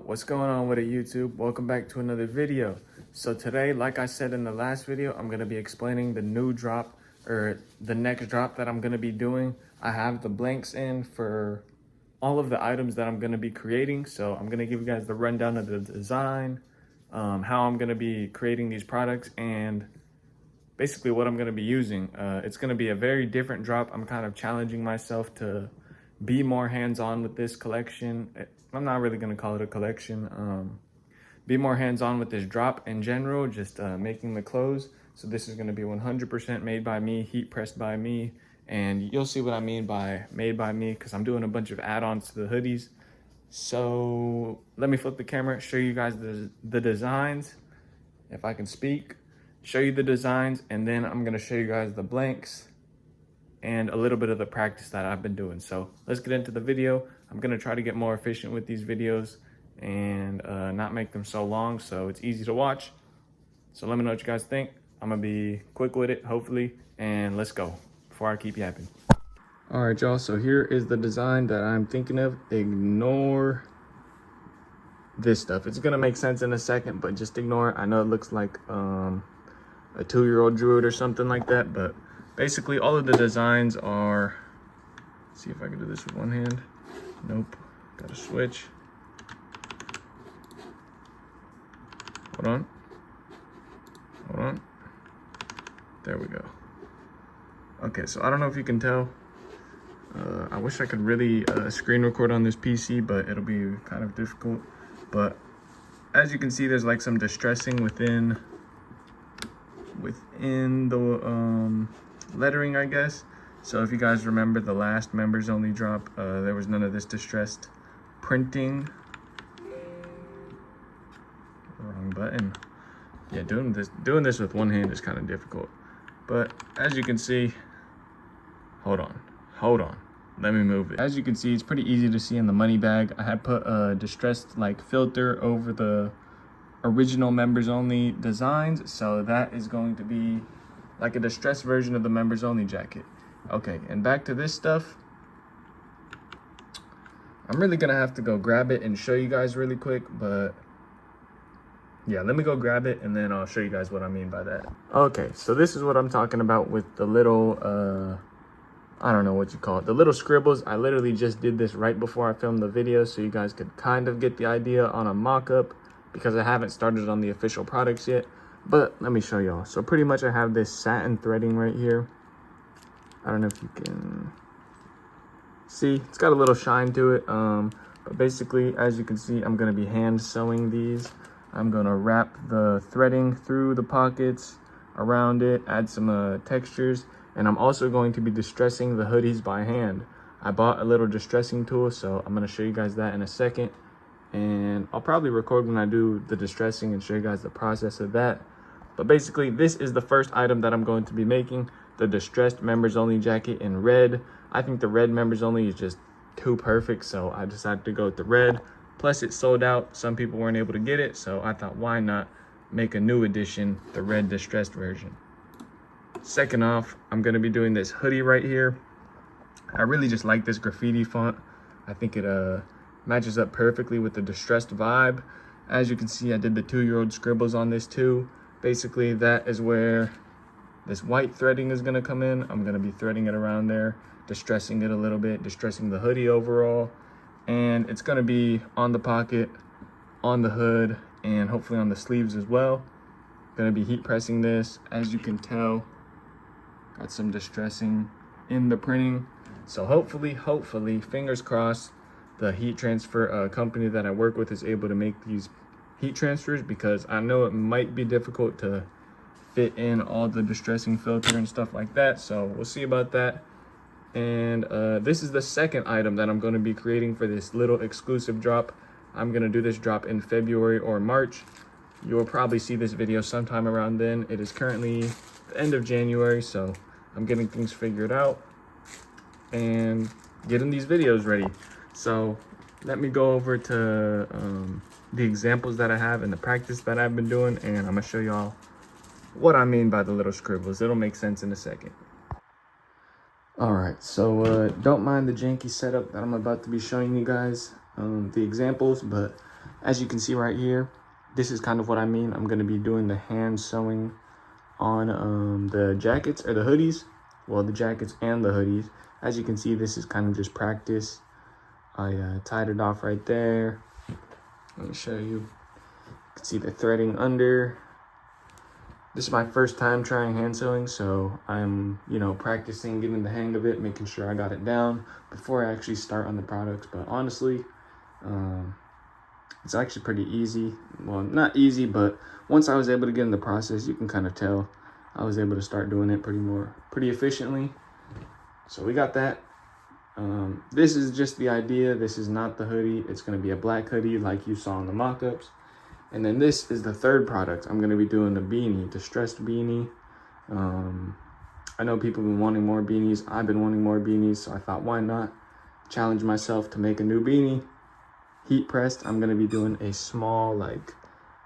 What's going on with it, YouTube? Welcome back to another video. So today, like I said in the last video, I'm going to be explaining the new drop or the next drop that I'm going to be doing. I have the blanks in for all of the items that I'm going to be creating. So I'm going to give you guys the rundown of the design, how I'm going to be creating these products, and basically what I'm going to be using. It's going to be a very different drop. I'm kind of challenging myself to be more hands-on with this collection. I'm not really going to call it a collection. Be more hands-on with this drop in general, just making the clothes. So this is going to be 100% made by me, heat pressed by me, and you'll see what I mean by made by me because I'm doing a bunch of add-ons to the hoodies. So let me flip the camera, show you guys the designs, if I can speak, show you the designs, and then I'm going to show you guys the blanks and a little bit of the practice that I've been doing. So let's get into the video. I'm going to try to get more efficient with these videos and not make them so long so it's easy to watch. So let me know what you guys think. I'm gonna be quick with it, hopefully, and let's go before I keep yapping. All right, y'all, so here is the design that I'm thinking of. Ignore this stuff. It's gonna make sense in a second, but just ignore it. I know it looks like a 2-year-old drew it or something like that, but basically all of the designs are, let's see if I can do this with one hand. Nope, gotta switch. Hold on, there we go. Okay, so I don't know if you can tell, I wish I could really screen record on this PC, but it'll be kind of difficult. But as you can see, there's like some distressing within the lettering, I guess. So if you guys remember the last members only drop, there was none of this distressed printing. Wrong button. Yeah, doing this with one hand is kind of difficult. But as you can see, hold on, let me move it. As you can see, it's pretty easy to see in the money bag. I had put a distressed like filter over the original members only designs, so that is going to be like a distressed version of the members only jacket. Okay, and back to this stuff. I'm really gonna have to go grab it and show you guys really quick, but yeah, let me go grab it and then I'll show you guys what I mean by that. Okay, so this is what I'm talking about with the little, I don't know what you call it, the little scribbles. I literally just did this right before I filmed the video so you guys could kind of get the idea on a mock-up because I haven't started on the official products yet. But let me show y'all. So pretty much I have this satin threading right here. I don't know if you can see, it's got a little shine to it. But basically, as you can see, I'm gonna be hand sewing these. I'm gonna wrap the threading through the pockets, around it, add some textures, and I'm also going to be distressing the hoodies by hand. I bought a little distressing tool, so I'm gonna show you guys that in a second. And I'll probably record when I do the distressing and show you guys the process of that. But basically, this is the first item that I'm going to be making, the distressed members only jacket in red. I think the red members only is just too perfect, so I decided to go with the red. Plus it sold out, some people weren't able to get it, so I thought why not make a new edition, the red distressed version. Second off, I'm gonna be doing this hoodie right here. I really just like this graffiti font. I think it matches up perfectly with the distressed vibe. As you can see, I did the 2-year-old scribbles on this too. Basically, that is where this white threading is gonna come in. I'm gonna be threading it around there, distressing it a little bit, distressing the hoodie overall. And it's gonna be on the pocket, on the hood, and hopefully on the sleeves as well. Gonna be heat pressing this. As you can tell, got some distressing in the printing. So hopefully, fingers crossed, the heat transfer company that I work with is able to make these heat transfers, because I know it might be difficult to fit in all the distressing filter and stuff like that. So we'll see about that. And this is the second item that I'm going to be creating for this little exclusive drop. I'm going to do this drop in February or March. You'll probably see this video sometime around then. It is currently the end of January, so I'm getting things figured out and getting these videos ready. So let me go over to the examples that I have and the practice that I've been doing, and I'm going to show y'all what I mean by the little scribbles. It'll make sense in a second. All right, so don't mind the janky setup that I'm about to be showing you guys, the examples, but As you can see right here, this is kind of what I mean. I'm going to be doing the hand sewing on the jackets or the hoodies. Well, the jackets and the hoodies. As you can see, this is kind of just practice. I tied it off right there. Let me show you. You can see the threading under. This is my first time trying hand sewing, so I'm, practicing, getting the hang of it, making sure I got it down before I actually start on the products. But honestly, it's actually pretty easy. Well, not easy, but once I was able to get in the process, you can kind of tell I was able to start doing it pretty efficiently. So we got that. This is just the idea. This is not the hoodie. It's going to be a black hoodie like you saw in the mock-ups. And then this is the third product. I'm going to be doing the beanie, distressed beanie. I know people have been wanting more beanies. I've been wanting more beanies, so I thought, why not challenge myself to make a new beanie? Heat pressed. I'm going to be doing a small, like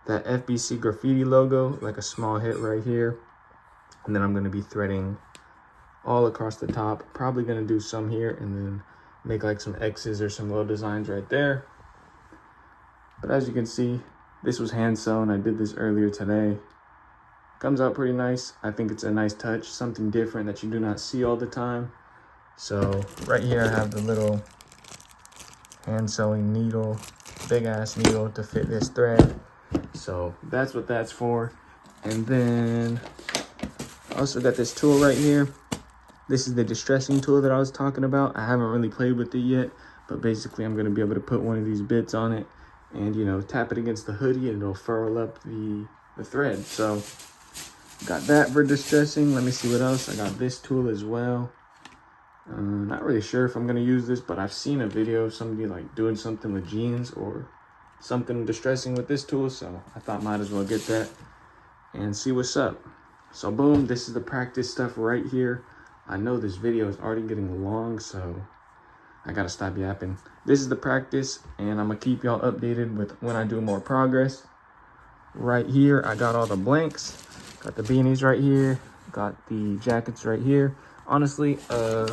that FBC graffiti logo, like a small hit right here. And then I'm going to be threading all across the top. Probably going to do some here and then make like some X's or some little designs right there. But as you can see, this was hand sewn. I did this earlier today. Comes out pretty nice. I think it's a nice touch, something different that you do not see all the time. So right here I have the little hand sewing needle, big ass needle to fit this thread. So that's what that's for. And then I also got this tool right here. This is the distressing tool that I was talking about. I haven't really played with it yet, but basically I'm gonna be able to put one of these bits on it and tap it against the hoodie and it'll furl up the thread. So got that for distressing. Let me see what else. I got this tool as well. Not really sure if I'm gonna use this, but I've seen a video of somebody like doing something with jeans or something distressing with this tool, so I thought might as well get that and see what's up. So boom, this is the practice stuff right here. I know this video is already getting long, so I gotta stop yapping. This is the practice, and I'm gonna keep y'all updated with when I do more progress. Right here, I got all the blanks. Got the beanies right here. Got the jackets right here. Honestly, okay,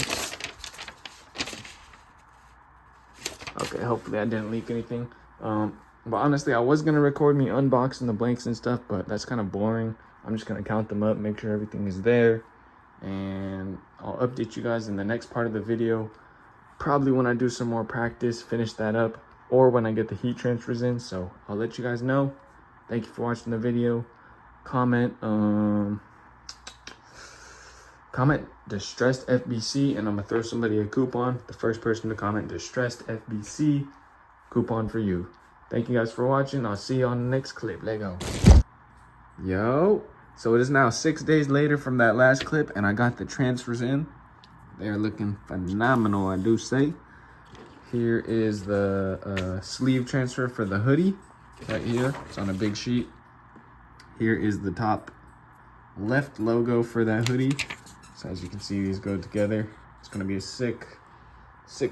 hopefully I didn't leak anything. But honestly, I was gonna record me unboxing the blanks and stuff, but that's kind of boring. I'm just gonna count them up, make sure everything is there, and I'll update you guys in the next part of the video. Probably when I do some more practice, finish that up, or when I get the heat transfers in. So I'll let you guys know. Thank you for watching the video. Comment distressed FBC, and I'm gonna throw somebody a coupon. The first person to comment distressed FBC, coupon for you. Thank you guys for watching. I'll see you on the next clip. Let go. Yo, so it is now 6 days later from that last clip, and I got the transfers in. They're looking phenomenal, I do say. Here is the sleeve transfer for the hoodie right here. It's on a big sheet. Here is the top left logo for that hoodie. So as you can see, these go together. It's gonna be a sick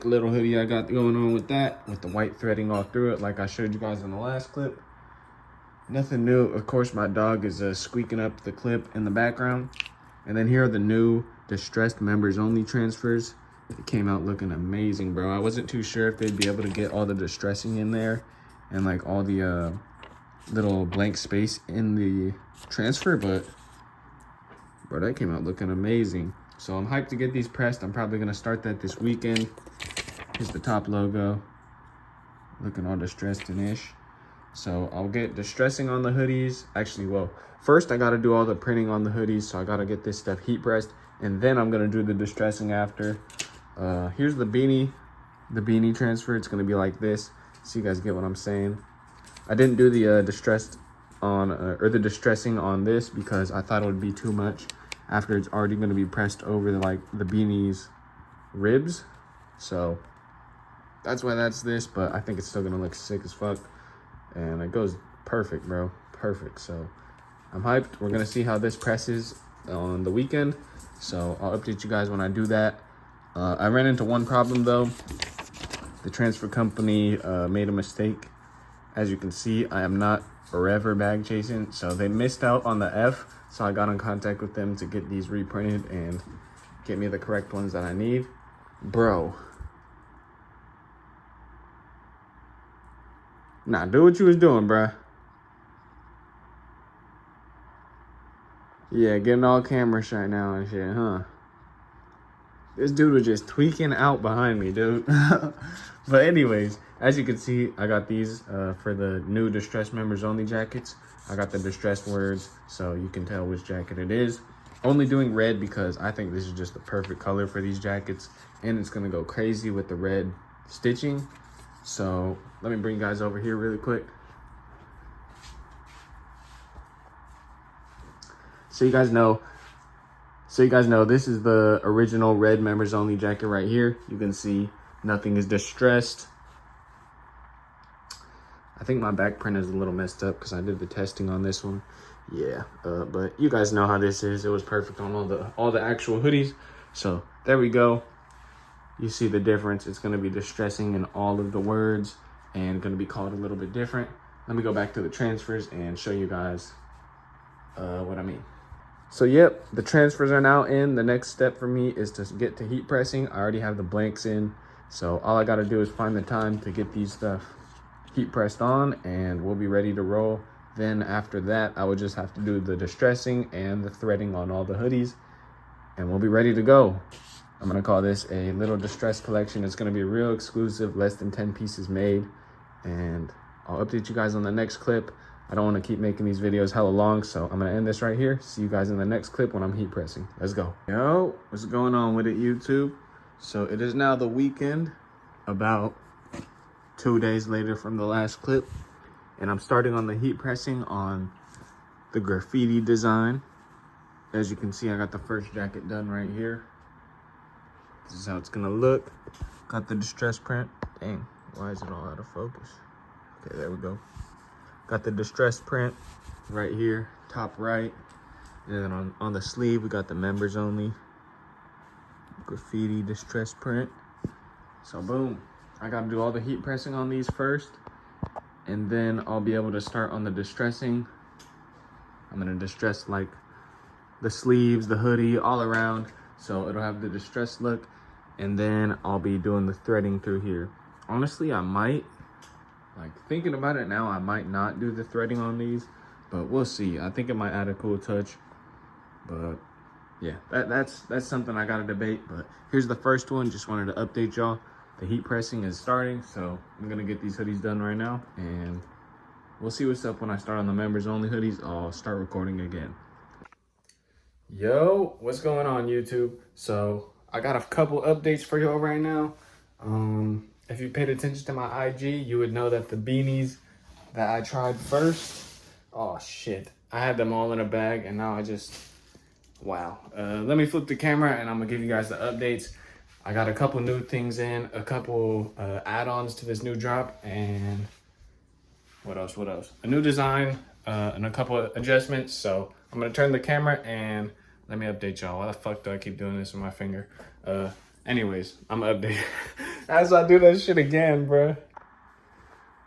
little hoodie I got going on with that, with the white threading all through it, like I showed you guys in the last clip. Nothing new. Of course, my dog is squeaking up the clip in the background. And then here are the new distressed members only transfers. It came out looking amazing, bro. I wasn't too sure if they'd be able to get all the distressing in there and like all the little blank space in the transfer, but bro, that came out looking amazing. So I'm hyped to get these pressed. I'm probably gonna start that this weekend. Here's the top logo, looking all distressed and ish. So I'll get distressing on the hoodies. Actually, well, first I gotta do all the printing on the hoodies, so I gotta get this stuff heat pressed, and then I'm gonna do the distressing after. Here's the beanie transfer. It's gonna be like this, so you guys get what I'm saying. I didn't do the distressed on or the distressing on this because I thought it would be too much after it's already gonna be pressed over the beanie's ribs. So that's why that's this, but I think it's still gonna look sick as fuck. And it goes perfect, bro. Perfect. So I'm hyped. We're gonna see how this presses on the weekend. So I'll update you guys when I do that. I ran into one problem though. The transfer company made a mistake. As you can see, I am not forever bag chasing. So they missed out on the F. So I got in contact with them to get these reprinted and get me the correct ones that I need. Bro. Nah, do what you was doing, bruh. Yeah, getting all camera shot now and shit, huh? This dude was just tweaking out behind me, dude. But anyways, as you can see, I got these for the new Distressed Members Only jackets. I got the distressed words, so you can tell which jacket it is. Only doing red because I think this is just the perfect color for these jackets, and it's gonna go crazy with the red stitching. So let me bring you guys over here really quick. So you guys know, this is the original red members only jacket right here. You can see nothing is distressed. I think my back print is a little messed up because I did the testing on this one. Yeah, but you guys know how this is. It was perfect on all the actual hoodies. So there we go. You see the difference. It's gonna be distressing in all of the words and gonna be called a little bit different. Let me go back to the transfers and show you guys what I mean. So yep, the transfers are now in. The next step for me is to get to heat pressing. I already have the blanks in. So all I gotta do is find the time to get these stuff heat pressed on and we'll be ready to roll. Then after that, I would just have to do the distressing and the threading on all the hoodies and we'll be ready to go. I'm gonna call this a little distress collection. It's gonna be real exclusive, less than 10 pieces made. And I'll update you guys on the next clip. I don't want to keep making these videos hella long, so I'm going to end this right here. See you guys in the next clip when I'm heat pressing. Let's go. Yo, what's going on with it, YouTube? So it is now the weekend, about 2 days later from the last clip. And I'm starting on the heat pressing on the graffiti design. As you can see, I got the first jacket done right here. This is how it's going to look. Got the distress print. Dang, why is it all out of focus? Okay, there we go. Got the distress print right here, top right. And then on the sleeve, we got the members only graffiti distress print. So boom, I gotta do all the heat pressing on these first. And then I'll be able to start on the distressing. I'm gonna distress like the sleeves, the hoodie, all around. So it'll have the distressed look. And then I'll be doing the threading through here. Honestly, I might, like thinking about it now, I might not do the threading on these, but we'll see. I think it might add a cool touch, but yeah, that's something I gotta debate. But here's the first one. Just wanted to update y'all. The heat pressing is starting, so I'm gonna get these hoodies done right now, and we'll see what's up when I start on the members only hoodies. I'll start recording again. Yo, what's going on, YouTube? So I got a couple updates for y'all right now. If you paid attention to my IG, you would know that the beanies that I tried first, oh shit, I had them all in a bag and now I just, wow. Let me flip the camera and I'm gonna give you guys the updates. I got a couple new things in, a couple add-ons to this new drop, and what else? A new design and a couple of adjustments. So I'm gonna turn the camera and let me update y'all. Why the fuck do I keep doing this with my finger? Anyways, I'm gonna update as I do that shit again, bruh.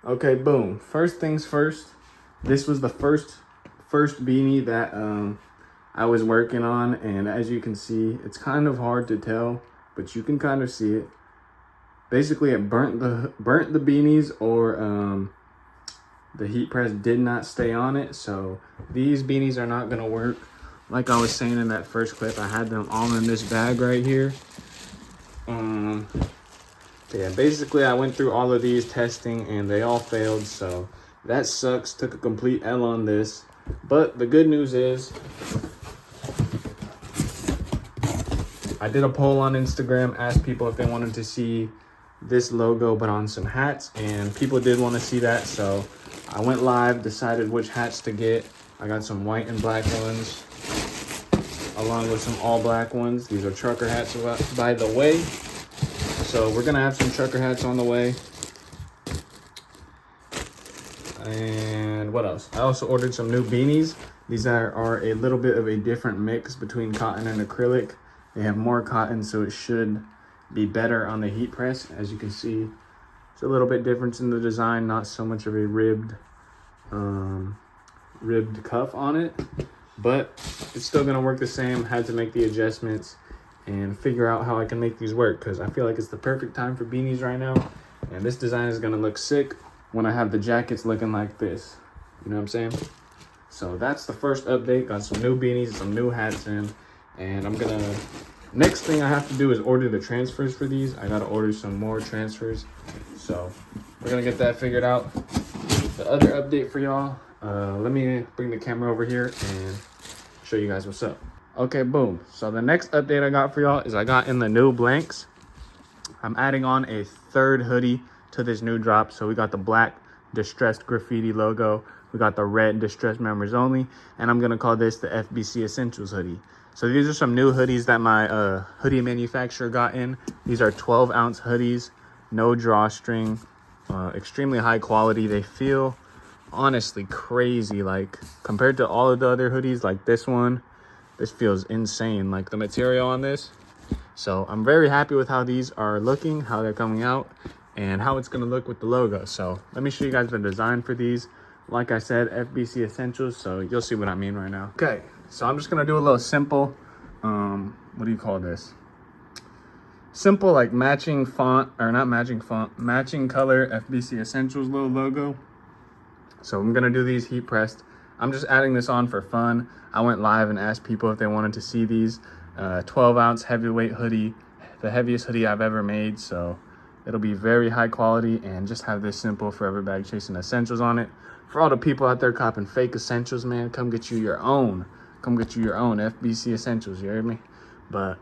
Okay, boom. First things first. This was the first beanie that I was working on, and as you can see, it's kind of hard to tell, but you can kind of see it. Basically, it burnt the beanies, or the heat press did not stay on it, so these beanies are not gonna work. Like I was saying in that first clip, I had them all in this bag right here. Yeah, basically I went through all of these testing and they all failed, so that sucks. Took a complete L on this, but the good news is I did a poll on Instagram, asked people if they wanted to see this logo but on some hats, and people did want to see that, so I went live, decided which hats to get. I got some white and black ones along with some all black ones. These are trucker hats, by the way. So we're gonna have some trucker hats on the way. And what else? I also ordered some new beanies. These are a little bit of a different mix between cotton and acrylic. They have more cotton, so it should be better on the heat press. As you can see, it's a little bit different in the design, not so much of a ribbed cuff on it, but it's still gonna work the same. Had to make the adjustments and figure out how I can make these work, because I feel like it's the perfect time for beanies right now, and this design is gonna look sick. when I have the jackets looking like this. You know what I'm saying? So that's the first update. Got some new beanies, some new hats in, and next thing I have to do is order the transfers for these. I gotta order some more transfers. So we're gonna get that figured out. The other update for y'all, let me bring the camera over here and show you guys what's up. Okay, boom. So the next update I got for y'all is I got in the new blanks. I'm adding on a third hoodie to this new drop. So we got the black distressed graffiti logo. We got the red distressed members only. And I'm gonna call this the FBC Essentials hoodie. So these are some new hoodies that my hoodie manufacturer got in. These are 12-ounce hoodies, no drawstring, extremely high quality. They feel honestly crazy. Like compared to all of the other hoodies, like this one, this feels insane. Like the material on this. So I'm very happy with how these are looking, how they're coming out, and how it's gonna look with the logo. So let me show you guys the design for these. Like I said, FBC Essentials, so you'll see what I mean right now. Okay, so I'm just gonna do a little simple, what do you call this? Simple like matching font, or not matching font, matching color FBC Essentials little logo. So I'm gonna do these heat pressed. I'm just adding this on for fun. I went live and asked people if they wanted to see these. 12-ounce heavyweight hoodie, the heaviest hoodie I've ever made. So it'll be very high quality and just have this simple Forever Bag Chasing Essentials on it. For all the people out there copping fake essentials, man, come get you your own. Come get you your own FBC Essentials, you heard me? But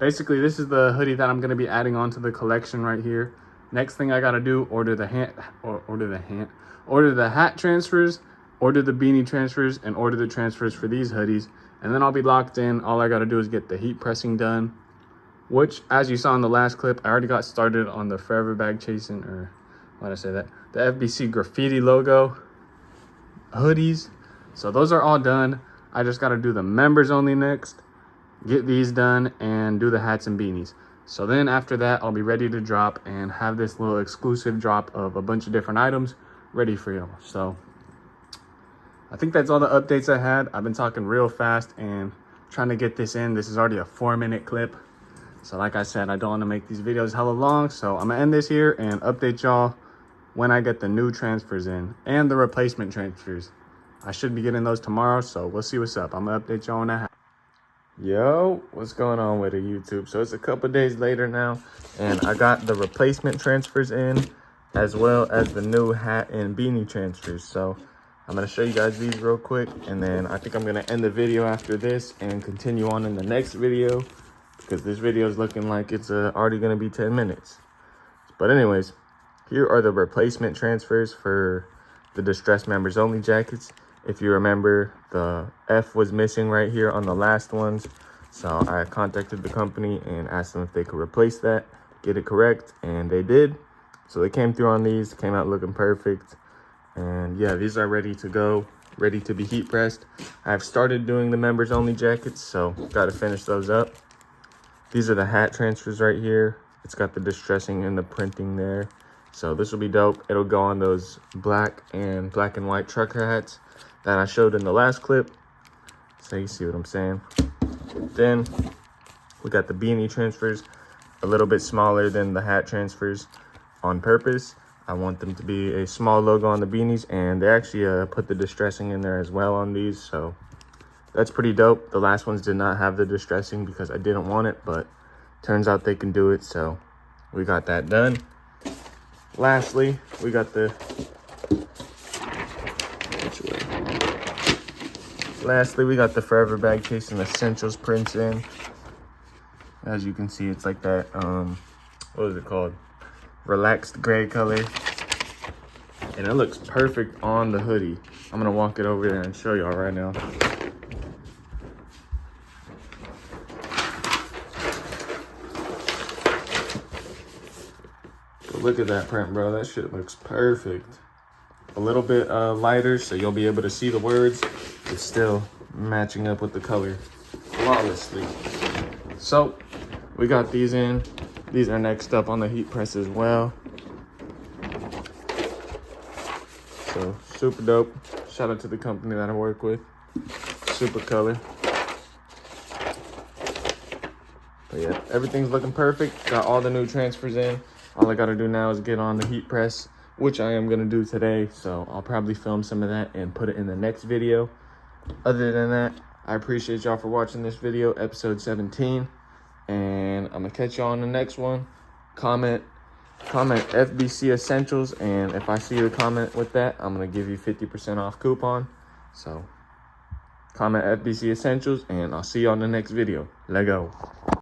basically, this is the hoodie that I'm gonna be adding onto the collection right here. Next thing I gotta do, order the hat transfers, order the beanie transfers, and order the transfers for these hoodies. And then I'll be locked in. All I gotta do is get the heat pressing done, which, as you saw in the last clip, I already got started on the Forever Bag Chasing, or why did I say that? The FBC graffiti logo hoodies. So those are all done. I just gotta do the members only next, get these done, and do the hats and beanies. So then after that, I'll be ready to drop and have this little exclusive drop of a bunch of different items ready for y'all. So I think that's all the updates I had. I've been talking real fast and trying to get this in. This is already a 4-minute clip. So like I said, I don't want to make these videos hella long. So I'm gonna end this here and update y'all when I get the new transfers in and the replacement transfers. I should be getting those tomorrow, so we'll see what's up. I'm gonna update y'all on that. Yo, what's going on with the YouTube? So it's a couple days later now, and I got the replacement transfers in, as well as the new hat and beanie transfers. So I'm gonna show you guys these real quick, and then I think I'm gonna end the video after this and continue on in the next video, because this video is looking like it's already gonna be 10 minutes. But anyways, here are the replacement transfers for the distressed members only jackets. If you remember, the F was missing right here on the last ones. So I contacted the company and asked them if they could replace that, get it correct, and they did. So they came through on these, came out looking perfect. And yeah, these are ready to go, ready to be heat pressed. I've started doing the members only jackets, so got to finish those up. These are the hat transfers right here. It's got the distressing and the printing there. So this will be dope. It'll go on those black and white trucker hats that I showed in the last clip. So you see what I'm saying. Then we got the beanie transfers, a little bit smaller than the hat transfers on purpose. I want them to be a small logo on the beanies, and they actually put the distressing in there as well on these. So that's pretty dope. The last ones did not have the distressing because I didn't want it, but turns out they can do it. So we got that done. Lastly, we got the Forever Bag Chasing Essentials prints in. As you can see, it's like that, what is it called? Relaxed gray color. And it looks perfect on the hoodie. I'm gonna walk it over there and show y'all right now. Look at that print, bro. That shit looks perfect. A little bit lighter, so you'll be able to see the words. It's still matching up with the color flawlessly. So we got these in. These are next up on the heat press as well. So super dope. Shout out to the company that I work with. Super color. But yeah, everything's looking perfect. Got all the new transfers in. All I gotta do now is get on the heat press which I am going to do today. So I'll probably film some of that and put it in the next video. Other than that, I appreciate y'all for watching this video, episode 17. And I'm going to catch y'all on the next one. Comment FBC Essentials. And if I see your comment with that, I'm going to give you 50% off coupon. So comment FBC Essentials, and I'll see you on the next video. Let go.